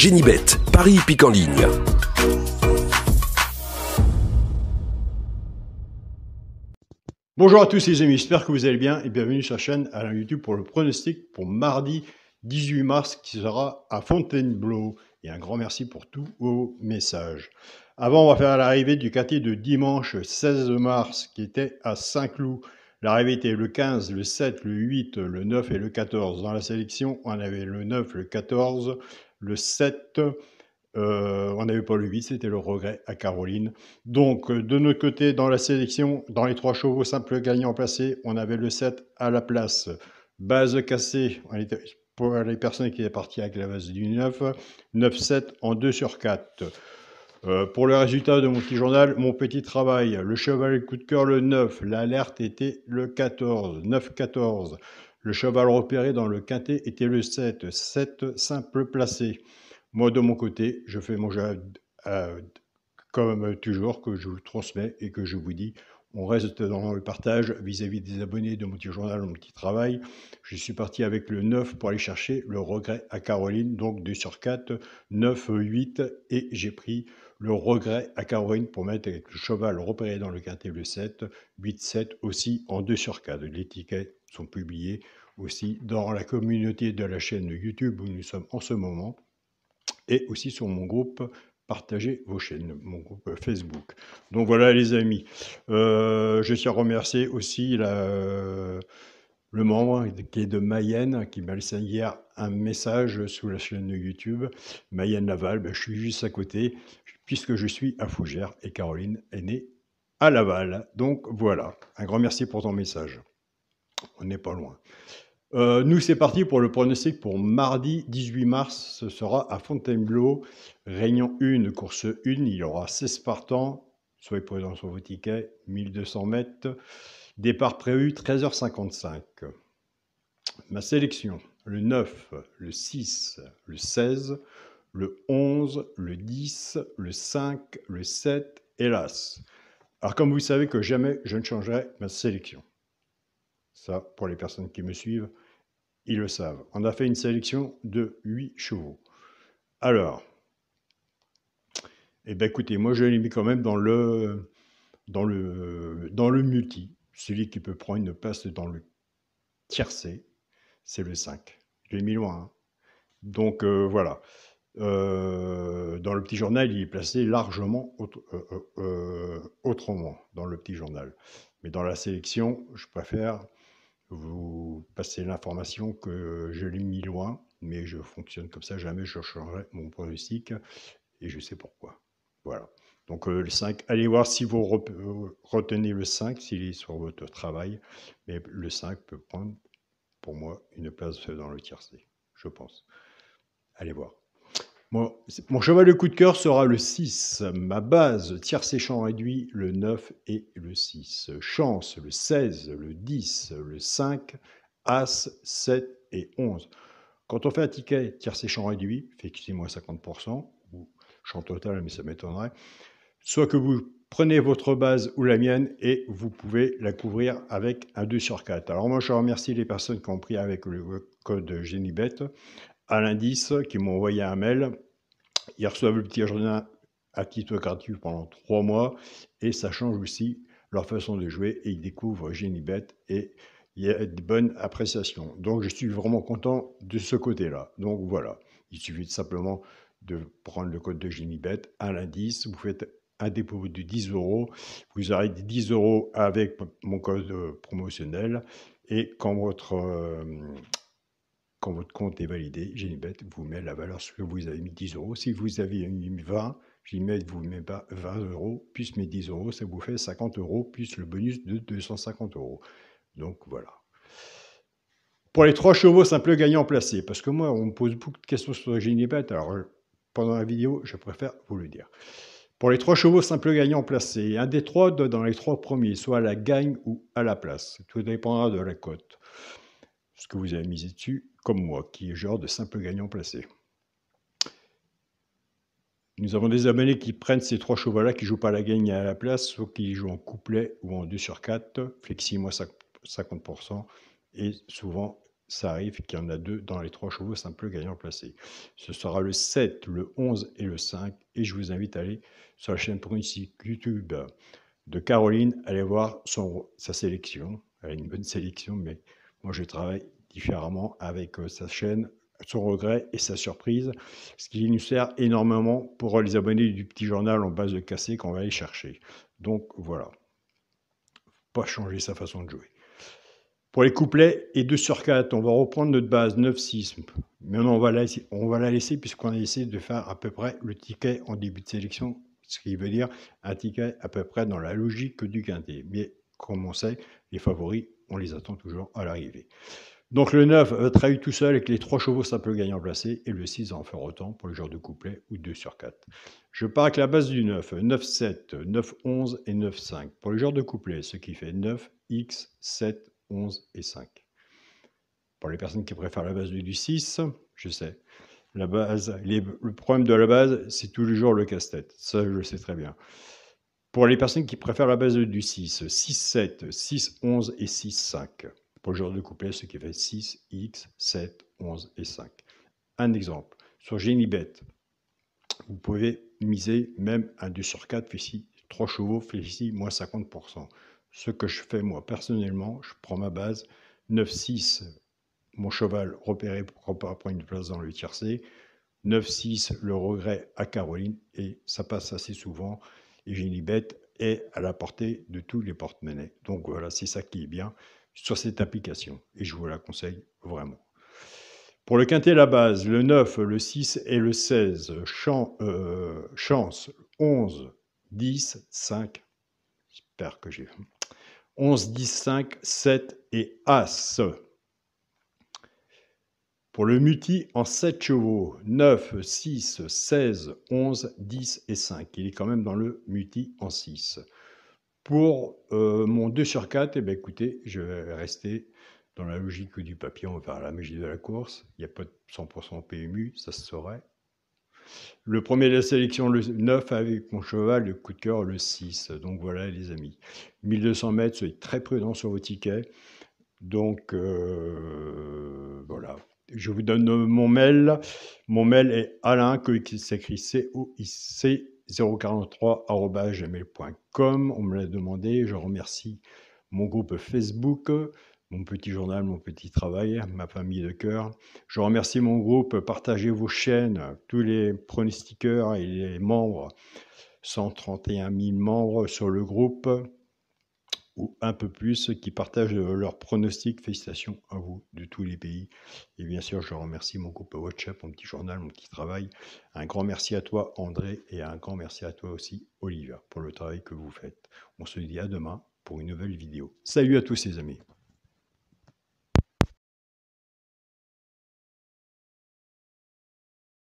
Génibet, Paris hippique en ligne. Bonjour à tous les amis, j'espère que vous allez bien et bienvenue sur la chaîne à la YouTube pour le pronostic pour mardi 18 mars qui sera à Fontainebleau. Et un grand merci pour tous vos messages. Avant, on va faire l'arrivée du quintet de dimanche 16 mars qui était à Saint-Cloud. L'arrivée était le 15, le 7, le 8, le 9 et le 14. Dans la sélection, on avait le 9, le 14, le 7... on n'avait pas le 8, c'était le regret à Caroline. Donc, de notre côté, dans la sélection, dans les 3 chevaux simples gagnants placés, on avait le 7 à la place. Base cassée, pour les personnes qui étaient parties avec la base du 9, 9-7 en 2 sur 4. Pour le résultat de mon petit journal, mon petit travail, le cheval coup de cœur le 9, l'alerte était le 14, 9-14. Le cheval repéré dans le quintet était le 7, 7 simple placé. Moi, de mon côté, je fais mon jeu comme toujours, que je vous transmets et que je vous dis. On reste dans le partage vis-à-vis des abonnés de mon petit journal, mon petit travail. Je suis parti avec le 9 pour aller chercher le regret à Caroline, donc 2 sur 4, 9, 8. Et j'ai pris le regret à Caroline pour mettre avec le cheval repéré dans le quintet le 7, 8, 7 aussi en 2 sur 4. Les tickets sont publiés aussi dans la communauté de la chaîne YouTube où nous sommes en ce moment. Et aussi sur mon groupe Partagez vos chaînes, mon groupe Facebook. Donc voilà les amis, je tiens à remercier aussi le membre qui est de Mayenne, qui m'a laissé hier un message sous la chaîne de YouTube. Mayenne Laval, je suis juste à côté, puisque je suis à Fougères et Caroline est née à Laval. Donc voilà, un grand merci pour ton message. On n'est pas loin. Nous, c'est parti pour le pronostic pour mardi 18 mars. Ce sera à Fontainebleau, réunion 1, course 1. Il y aura 16 partants. Soyez prudents sur vos tickets, 1200 mètres. Départ prévu 13h55. Ma sélection, le 9, le 6, le 16, le 11, le 10, le 5, le 7 et l'As. Alors, comme vous savez que jamais je ne changerai ma sélection. Ça, pour les personnes qui me suivent, ils le savent. On a fait une sélection de 8 chevaux. Alors, écoutez, moi je l'ai mis quand même dans le multi. Celui qui peut prendre une place dans le tiercé, c'est le 5. Je l'ai mis loin. Hein. Donc voilà. Dans le petit journal, il est placé largement autrement dans le petit journal. Mais dans la sélection, je préfère vous passer l'information que je l'ai mis loin, mais je fonctionne comme ça, jamais je changerai mon pronostic, et je sais pourquoi. Voilà. Donc le 5, allez voir si vous retenez le 5, s'il est sur votre travail, mais le 5 peut prendre, pour moi, une place dans le tiercé, je pense. Allez voir. Mon cheval de coup de cœur sera le 6. Ma base, tiercé champ réduit, le 9 et le 6. Chance, le 16, le 10, le 5, As, 7 et 11. Quand on fait un ticket tiercé champ réduit, effectivement 50%, ou champ total, mais ça m'étonnerait, soit que vous prenez votre base ou la mienne et vous pouvez la couvrir avec un 2 sur 4. Alors moi, je remercie les personnes qui ont pris avec le code Génibet à l'indice, qui m'ont envoyé un mail. Ils reçoivent le petit journal à titre gratuit pendant 3 mois et ça change aussi leur façon de jouer et ils découvrent Génibet et il y a de bonnes appréciations. Donc je suis vraiment content de ce côté-là. Donc voilà, il suffit simplement de prendre le code de Génibet à l'indice, vous faites un dépôt de 10 €, vous aurez 10 € avec mon code promotionnel et quand votre compte est validé, Génibet vous met la valeur sur que vous avez mis 10 €. Si vous avez mis 20, Génibet vous met pas 20 € plus mes 10 €, ça vous fait 50 € plus le bonus de 250 €. Donc voilà. Pour les 3 chevaux simples gagnants placés, parce que moi on me pose beaucoup de questions sur Génibet, alors pendant la vidéo je préfère vous le dire. Pour les 3 chevaux simples gagnants placés, un des 3 dans les 3 premiers, soit à la gagne ou à la place. Tout dépendra de la cote. Ce que vous avez misé dessus, comme moi, qui est genre de simple gagnant placé. Nous avons des abonnés qui prennent ces 3 chevaux-là, qui ne jouent pas à la gagne et à la place, soit qui jouent en couplet ou en 2 sur 4, flexi, moi 50%, et souvent ça arrive qu'il y en a 2 dans les 3 chevaux simples gagnants placés. Ce sera le 7, le 11 et le 5. Et je vous invite à aller sur la chaîne pronostic YouTube de Caroline, allez voir sa sélection. Elle a une bonne sélection, mais moi je travaille différemment avec sa chaîne, son regret et sa surprise, ce qui nous sert énormément pour les abonnés du petit journal en base de cassé qu'on va aller chercher. Donc voilà, pas changer sa façon de jouer. Pour les couplets et 2 sur 4, on va reprendre notre base 9-6. Mais non, on va la laisser puisqu'on a essayé de faire à peu près le ticket en début de sélection, ce qui veut dire un ticket à peu près dans la logique du quintet. Mais comme on sait, les favoris, on les attend toujours à l'arrivée. Donc le 9 va trahir tout seul avec les 3 chevaux simples gagnants placés et le 6 va en faire autant pour le genre de couplet ou 2 sur 4. Je pars avec la base du 9, 9-7, 9-11 et 9-5 pour le genre de couplet, ce qui fait 9, X, 7, 11 et 5. Pour les personnes qui préfèrent la base du 6, je sais, la base, le problème de la base, c'est tous les jours le casse-tête. Ça, je le sais très bien. Pour les personnes qui préfèrent la base du 6, 6-7, 6-11 et 6-5. Pour le genre de couplet, ce qui fait 6, X, 7, 11 et 5. Un exemple, sur Génibet, vous pouvez miser même un 2 sur 4, fait ici 3 chevaux, fait ici moins 50%. Ce que je fais moi personnellement, je prends ma base 9-6, mon cheval repéré pour prendre une place dans le tiercé, 9-6, le regret à Caroline, et ça passe assez souvent. Et Génibet est à la portée de tous les porte-monnaies. Donc voilà, c'est ça qui est bien sur cette application, et je vous la conseille vraiment. Pour le quintet, la base, le 9, le 6 et le 16, chance 11, 10, 5, j'espère que j'ai 11, 10, 5, 7 et As. Pour le multi en 7 chevaux, 9, 6, 16, 11, 10 et 5. Il est quand même dans le multi en 6. Pour mon 2 sur 4, eh bien, écoutez, je vais rester dans la logique du papier, on va faire la magie de la course. Il n'y a pas de 100% PMU, ça se saurait. Le premier de la sélection, le 9, avec mon cheval, le coup de cœur, le 6. Donc voilà, les amis. 1200 mètres, soyez très prudents sur vos tickets. Donc voilà. Je vous donne mon mail. Mon mail est Alain, qui s'écrit COIC 043@gmail.com. On me l'a demandé. Je remercie mon groupe Facebook, mon petit journal, mon petit travail, ma famille de cœur. Je remercie mon groupe. Partagez vos chaînes, tous les pronostiqueurs et les membres, 131 000 membres sur le groupe, ou un peu plus, qui partagent leurs pronostics. Félicitations à vous de tous les pays. Et bien sûr, je remercie mon groupe WhatsApp, mon petit journal, mon petit travail. Un grand merci à toi, André, et un grand merci à toi aussi, Olivia, pour le travail que vous faites. On se dit à demain pour une nouvelle vidéo. Salut à tous les amis.